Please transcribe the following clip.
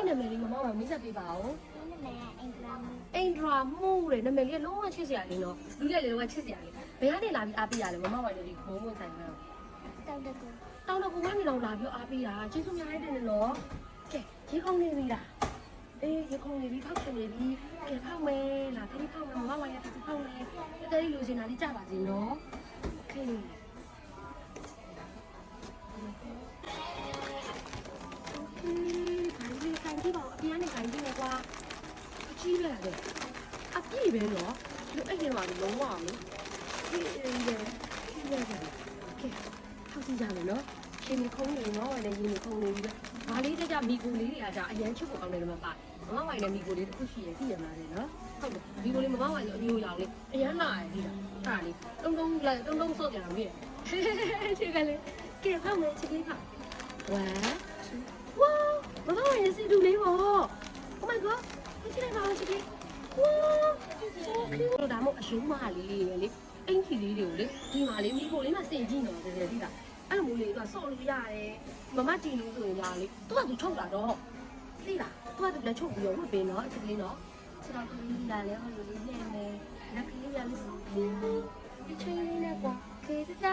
နာမည်လေးမမောင်မိတ်ဆက်ပေးပါဦး နာမည်ကအင်္ဂလာမူ အင်ဒရာမှုတဲ့နာမည်လေးလုံးဝချစ်စရာလေးနော်လူလက်လေးလုံးဝချစ်စရာလေးဘယ်ကနေလာပြီးအားပေးရလဲမမောင်ဝိုင်လေးဘုံဘုံဆိုင်မှာ တောက်တကူ တောင်းတကူကနေတော့လာပြီးအားပေးတာကျေးဇူးများတယ်နော်ကဲရေခုံနေပြီလားအေးရေခုံနေပြီဖောက်ချင်နေပြီကဲဖောက်မယ်လားခဏဖောက်မယ်မမောင်ဝိုင်လေးဖောက်မယ်တဲလေးလူစင်တာလေးကြပါစေနော်โอเคဘာလို့ခိုင်းကြည့်ပါဦးအပြန်နဲ့ခိုင်းကြည့်နေကွာအကြီးပဲလေအပြည့်ပဲနော်ဒီအဲ့ဒီမှာလုံးဝမလို့ဒီအေးပဲဒီပဲကဲထောက်ကြည့်ကြမယ်နော်ရှင်မခုံးနေနော်ဝိုင်လည်းရင်မခုံးနေပြီဘာလေးတကြမီကိုလေးတွေကကြာအရန်ချစ်ဖို့ကောင်းတယ်မှာပါမမဝိုင်လည်းမီကိုလေးတစ်ခုရှိရသိရမှာလေနော်ဟုတ်တယ်မီကိုလေးမမဝိုင်လည်းအမျိုးရောင်လေးအရန်လာရည်ဒီလားအဲ့လေတုံးစော့ကြတာမြည်ချစ်ကလေးကဲဖောက်မယ်ချစ်လေးဖောက်ဝမ်ဝါမမဝိုင်လည်းစီတူလေးပေါ့ Oh my god ချစ်လိုက်ပါဦးချစ်လေးဝါဆိုဒါမှအရှုံးမလေးလေအင်ကြီးလေးတွေကိုလေဒီမှာလေးမိဖို့လေးမှစင်ကြည့်နော်တကယ်သိလားအဲ့လိုမျိုးလေးကဆော့လို့ရတယ်မမကြည့်လို့ဆိုရင်လားလေသူကသူချုပ်တာတော့သိလားသူကသူလက်ချုပ်ပြီးတော့ဝတ်ပေးနော်ချစ်လေးနော်ခြေတော်ကလေးလာလဲဟိုလိုလေးနဲ့မယ်လက်ကလေးရလို့ဆိုပြီးဒီချင်းလေးနဲ့ကွာခေတ္တ